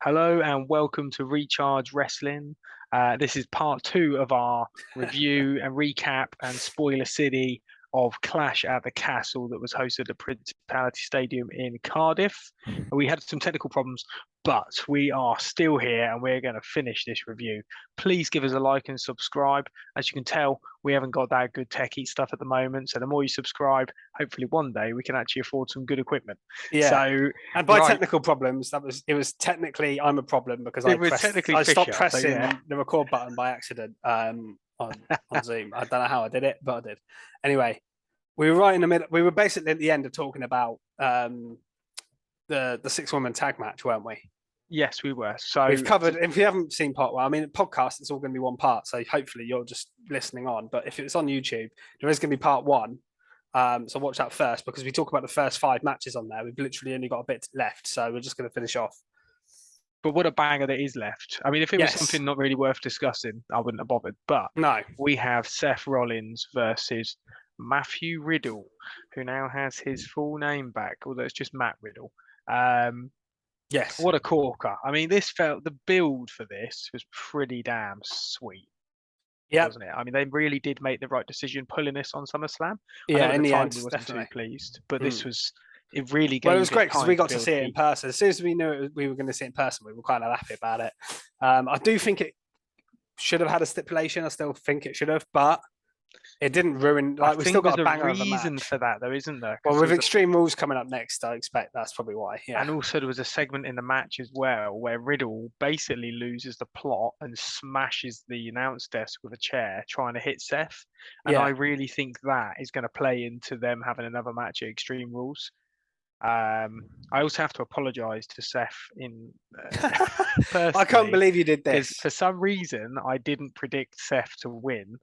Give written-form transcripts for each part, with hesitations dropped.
Hello and welcome to Recharge Wrestling. This is part two of our review and recap and spoiler city of Clash at the Castle that was hosted at Principality Stadium in Cardiff. We had some technical problems, but we are still here and we're going to finish this review. Please give us a like and subscribe. As you can tell, we haven't got that good techie stuff at the moment. So the more you subscribe, hopefully one day we can actually afford some good equipment. Yeah. So, And by right, technical problems, it was technically I'm a problem because it was technically I stopped Fisher, so pressing yeah. the record button by accident on Zoom. I don't know how I did it, but I did. Anyway, we were right in the middle. We were basically at the end of talking about the 6-woman tag match, weren't we? Yes, we were. So We've covered. If you haven't seen part one, I mean, podcast it's all going to be one part. So hopefully you're just listening on. But if it's on YouTube, there is going to be part one. So watch that first because we talk about the first 5 matches on there. We've literally only got a bit left, so we're just going to finish off. But what a banger that is left. I mean, if it was something not really worth discussing, I wouldn't have bothered. But no, we have Seth Rollins versus Matthew Riddle, who now has his full name back, although it's just Matt Riddle. Yes. What a corker. I mean, the build for this was pretty damn sweet. Yeah. Wasn't it? I mean, they really did make the right decision pulling this on SummerSlam. Yeah, I know at in the the time end, we wasn't definitely. too pleased, but this was, it really gave Well, it was great because we got to build see it in heat. person. As soon as we knew we were going to see it in person, we were kind of happy about it. I do think it should have had a stipulation. I still think it should have, but it didn't ruin. Like we still got a banger of a reason match. for that, though, isn't there? Well, with Extreme Rules coming up next, I expect that's probably why. Yeah. And also there was a segment in the match as well where Riddle basically loses the plot and smashes the announce desk with a chair trying to hit Seth. And I really think that is going to play into them having another match at Extreme Rules. I also have to apologise to Seth I can't believe you did this. For some reason, I didn't predict Seth to win.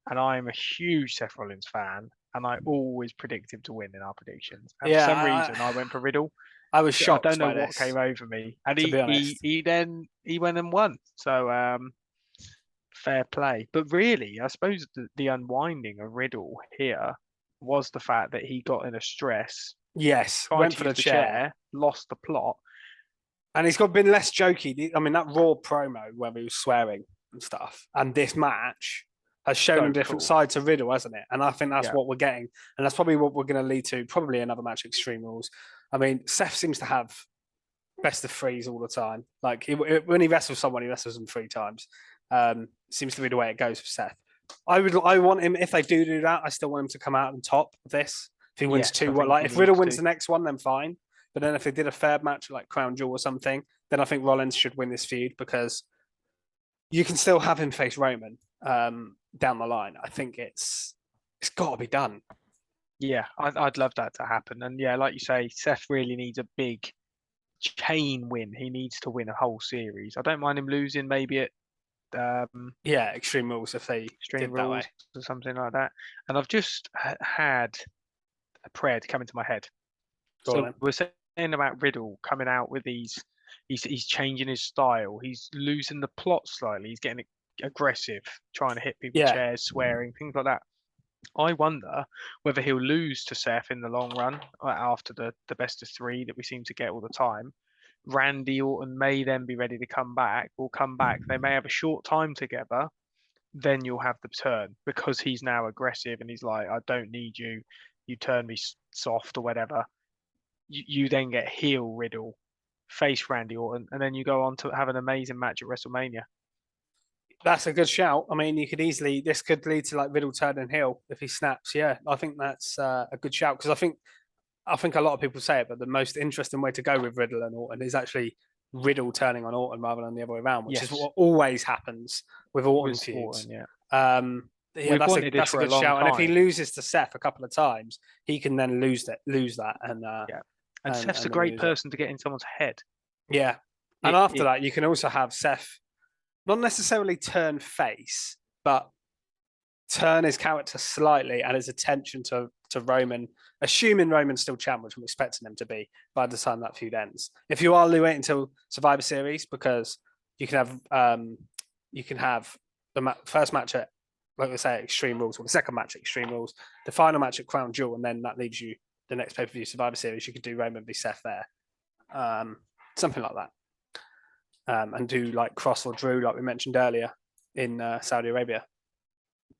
And I'm a huge Seth Rollins fan, and I always predict him to win in our predictions. And for some reason, I went for Riddle. I was shocked. I don't know what came over me, and he went and won. So fair play. But really, I suppose the unwinding of Riddle here was the fact that he got in a stress. Yes, went for the chair, lost the plot, and he's been less jokey. I mean, that Raw promo where he was swearing and stuff, and this match has shown a different side to Riddle, hasn't it? And I think that's what we're getting. And that's probably what we're going to lead to, probably another match at Extreme Rules. I mean, Seth seems to have best of threes all the time. Like, when he wrestles someone, he wrestles them 3 times. Seems to be the way it goes for Seth. I want him, if they do that, I still want him to come out on top of this. If he wins 2, if Riddle wins the next one, then fine. But then if they did a third match, like Crown Jewel or something, then I think Rollins should win this feud because you can still have him face Roman down the line. I think it's got to be done. Yeah, I'd love that to happen. And yeah, like you say, Seth really needs a big chain win. He needs to win a whole series. I don't mind him losing maybe at Extreme Rules if they Extreme Rules or something like that. And I've just had a prayer to come into my head. So we're saying about Riddle coming out with these. He's changing his style. He's losing the plot slightly. He's getting aggressive, trying to hit people with chairs, swearing, things like that. I wonder whether he'll lose to Seth in the long run after the best of 3 that we seem to get all the time. Randy Orton may then be ready to come back. They may have a short time together. Then you'll have the turn because he's now aggressive and he's like, I don't need you. You turn me soft or whatever. You then get heel Riddle, face Randy Orton, and then you go on to have an amazing match at WrestleMania. That's a good shout. I mean, this could lead to like Riddle turning heel if he snaps. Yeah, I think that's a good shout because I think a lot of people say it, but the most interesting way to go with Riddle and Orton is actually Riddle turning on Orton rather than the other way around, which is what always happens with Orton feuds. That's a good shout. And if he loses to Seth a couple of times, he can then lose that. And Seth's a great person to get in someone's head. Yeah. And after that, you can also have Seth not necessarily turn face, but turn his character slightly and his attention to Roman, assuming Roman's still champ, which I'm expecting him to be by the time that feud ends. If you are waiting until Survivor Series, because you can have the first match at, like we say, Extreme Rules, or the second match at Extreme Rules, the final match at Crown Jewel, and then that leaves you the next pay-per-view Survivor Series. You could do Roman v Seth there, something like that. and do like Cross or Drew, like we mentioned earlier in Saudi Arabia.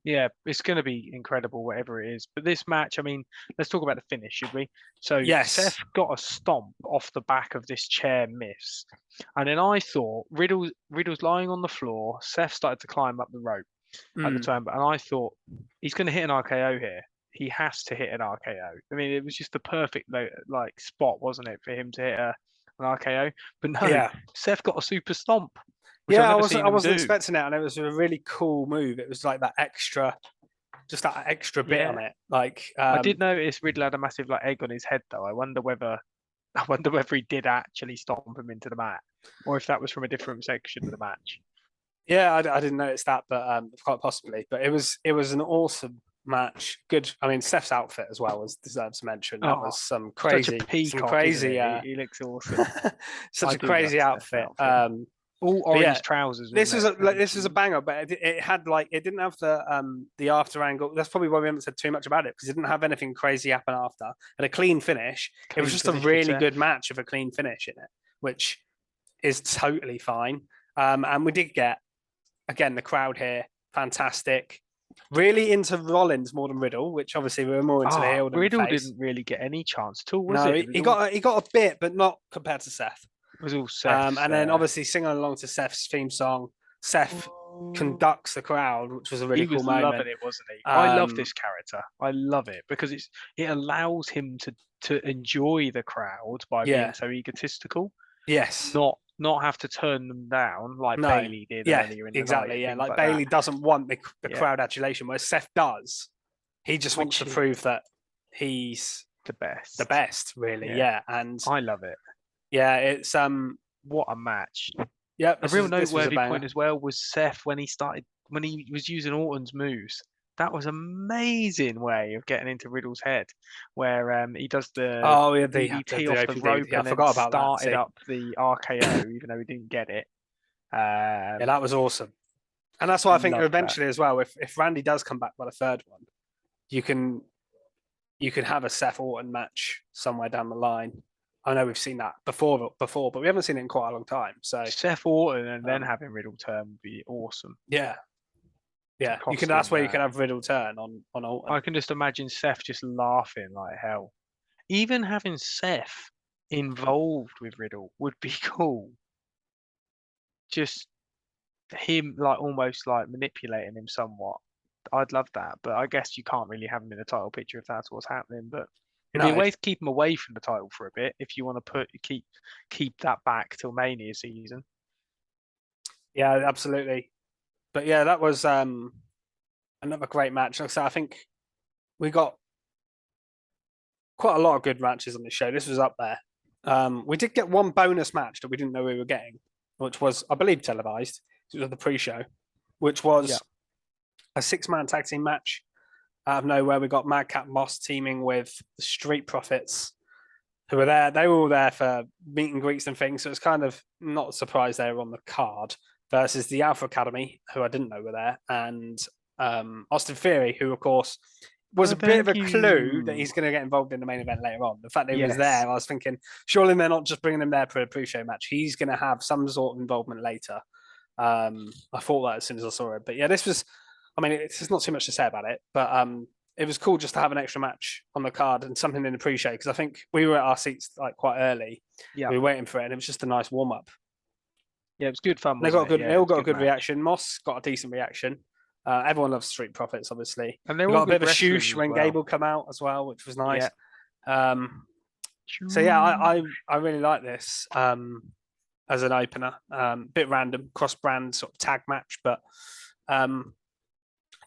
Yeah, it's going to be incredible, whatever it is. But this match, I mean, let's talk about the finish, should we? So Yes. Seth got a stomp off the back of this chair miss. And then I thought Riddle's lying on the floor. Seth started to climb up the rope at the time. And I thought he's going to hit an RKO here. He has to hit an RKO. I mean, it was just the perfect like spot, wasn't it, for him to hit an RKO? But no, Seth got a super stomp. Yeah, I wasn't expecting it, and it was a really cool move. It was like that extra bit on it. Like I did notice Riddle had a massive like egg on his head, though. I wonder whether he did actually stomp him into the mat, or if that was from a different section of the match. Yeah, I didn't notice that, but quite possibly. But it was an awesome match. Good. I mean, Steph's outfit as well deserves mention. That was some crazy, He looks awesome. Such a crazy outfit. All orange trousers. This was a banger, but it had like it didn't have the after angle. That's probably why we haven't said too much about it, because it didn't have anything crazy happen after. And a clean finish. It was just a really good match of a clean finish in it, which is totally fine. And we did get again the crowd here, fantastic. Really into Rollins more than Riddle, which obviously we were more into the heel than Riddle the face. didn't really get any chance at all, was it? He got a bit, but not compared to Seth. It was all Seth. And then obviously singing along to Seth's theme song, Seth conducts the crowd, which was a really cool moment. He was loving it, wasn't he? I love this character. I love it because it allows him to enjoy the crowd by being so egotistical. Yes. Not have to turn them down like Bailey did earlier in the night. Yeah, like Bailey doesn't want the crowd adulation, whereas Seth does. He just wants to prove that he's the best. The best, really. Yeah. And I love it. Yeah, it's what a match. Yeah, a real noteworthy point as well was Seth when he was using Orton's moves. That was an amazing way of getting into Riddle's head, where he does the DDT off the rope and then started up the RKO, even though he didn't get it. Yeah, that was awesome. And that's why I think eventually as well, if Randy does come back by the third one, you can have a Seth Orton match somewhere down the line. I know we've seen that before, but we haven't seen it in quite a long time. So Seth Orton and then having Riddle turn would be awesome. Yeah. That's where you can have Riddle turn on Orton. I can just imagine Seth just laughing like hell. Even having Seth involved with Riddle would be cool. Just him like almost like manipulating him somewhat. I'd love that, but I guess you can't really have him in the title picture if that's what's happening. But it'd be a way to keep him away from the title for a bit if you want to keep that back till Mania season. Yeah, absolutely. But yeah, that was another great match. Like I said, I think we got quite a lot of good matches on this show. This was up there. We did get one bonus match that we didn't know we were getting, which was, I believe, televised. It was the pre-show, which was a 6-man tag team match. Out of nowhere, we got Madcap Moss teaming with the Street Profits, who were there. They were all there for meet and greets and things, so it's kind of not a surprise they were on the card, versus the Alpha Academy, who I didn't know were there, and Austin Theory, who, of course, was a bit of a clue that he's going to get involved in the main event later on. The fact that he was there, I was thinking, surely they're not just bringing him there for a pre-show match. He's going to have some sort of involvement later. I thought that as soon as I saw it. But yeah, this was... I mean, it's not too much to say about it, but it was cool just to have an extra match on the card and something in the pre-show, because I think we were at our seats like quite early. Yeah, we were waiting for it, and it was just a nice warm-up. Yeah, it was good fun. They all got a good reaction. Moss got a decent reaction. Everyone loves Street Profits, obviously. And they got a bit of a shoosh when Gable come out as well, which was nice. Yeah. So yeah, I really like this as an opener. Bit random, cross-brand sort of tag match, but.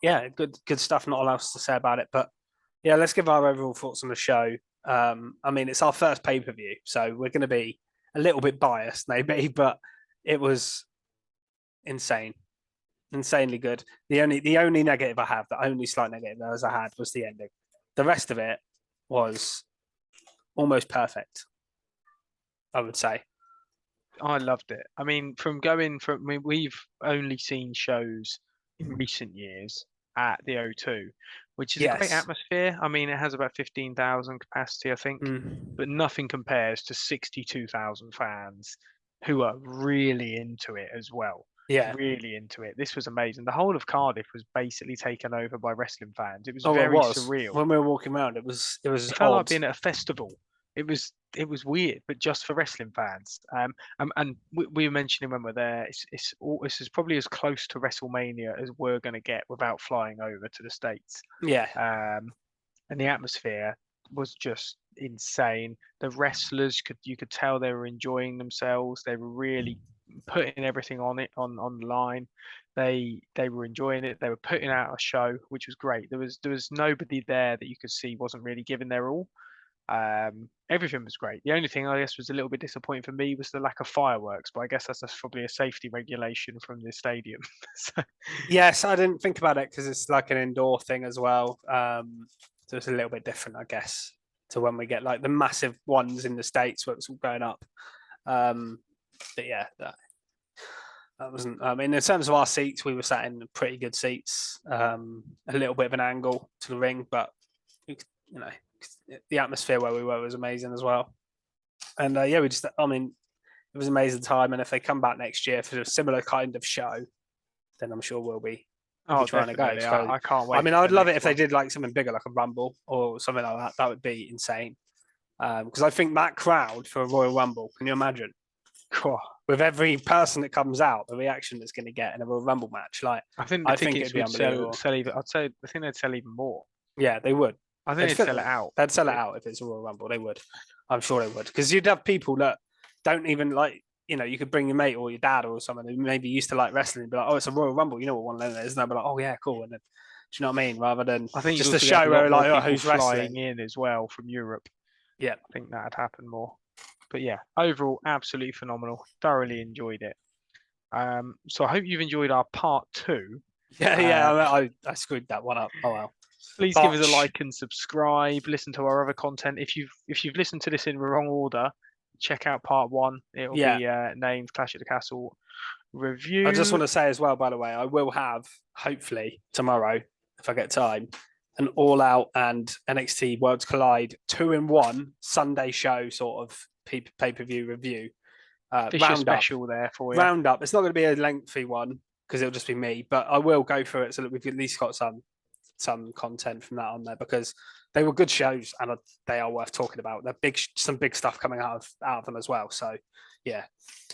Yeah, good stuff. Not a lot else to say about it, but yeah, let's give our overall thoughts on the show. I mean, it's our first pay-per-view, so we're going to be a little bit biased, maybe, but it was insanely good. The only negative I have, the only slight negative I had, was the ending. The rest of it was almost perfect, I would say. I loved it. I mean, we've only seen shows in recent years at the O2, which is a great atmosphere. I mean, it has about 15,000 capacity, I think, but nothing compares to 62,000 fans who are really into it as well. Yeah, really into it. This was amazing. The whole of Cardiff was basically taken over by wrestling fans. It was it very was. surreal. When we were walking around, it was It felt odd. like being at a festival. It was weird, but just for wrestling fans. And we were mentioning when we're there, this is probably as close to WrestleMania as we're going to get without flying over to the States. Yeah. And the atmosphere was just insane. The wrestlers you could tell they were enjoying themselves. They were really putting everything on the line. They were enjoying it. They were putting out a show, which was great. There was nobody there that you could see wasn't really giving their all. Everything was great. The only thing I guess was a little bit disappointing for me was the lack of fireworks, but I guess that's probably a safety regulation from the stadium. So, yes, I didn't think about it because it's like an indoor thing as well. So it's a little bit different, I guess, to when we get like the massive ones in the States where it's all going up. But yeah, that wasn't. I mean, in terms of our seats, we were sat in pretty good seats. A little bit of an angle to the ring, but the atmosphere where we were was amazing as well. And yeah, I mean, it was an amazing time. And if they come back next year for a similar kind of show, then I'm sure we'll be trying to go. So, I can't wait. I mean, I would love it if they did like something bigger, like a Rumble or something like that. That would be insane. Because I think that crowd for a Royal Rumble, can you imagine? With every person that comes out, the reaction it's going to get in a Royal Rumble match, like I think the tickets would sell even. I think they'd sell even more. Yeah, they would. I think they'd sell it out. They'd sell it out if it's a Royal Rumble. They would. I'm sure they would. Because you'd have people that don't even like, you could bring your mate or your dad or someone who maybe used to like wrestling and be like, oh, it's a Royal Rumble. You know what one of them is? And they'll be like, oh, yeah, cool. And then, do you know what I mean? Rather than just a show where like, oh, who's wrestling in as well from Europe. Yeah. I think that'd happen more. But yeah, overall, absolutely phenomenal. Thoroughly enjoyed it. So I hope you've enjoyed our part 2. Yeah, I screwed that one up. Oh well. Please give us a like and subscribe. Listen to our other content. If you've listened to this in the wrong order, check out part 1. It'll be named Clash at the Castle review. I just want to say as well, by the way, I will have hopefully tomorrow, if I get time, an All Out and NXT Worlds Collide 2-in-1 Sunday show sort of pay-per-view review. Roundup special there for you. Roundup. It's not going to be a lengthy one because it'll just be me, but I will go through it so that we've at least got some content from that on there because they were good shows and they are worth talking about. They're some big stuff coming out of them as well. So yeah,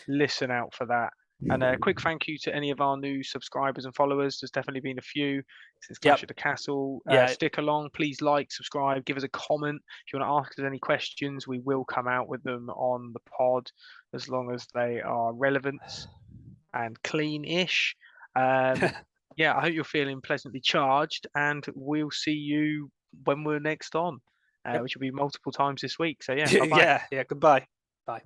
listen out for that. And a quick thank you to any of our new subscribers and followers. There's definitely been a few since Clash at the Castle. Stick along. Please like, subscribe, give us a comment. If you want to ask us any questions, we will come out with them on the pod as long as they are relevant and clean-ish. Yeah, I hope you're feeling pleasantly charged, and we'll see you when we're next on, which will be multiple times this week. So yeah, bye-bye. Yeah, goodbye. Bye.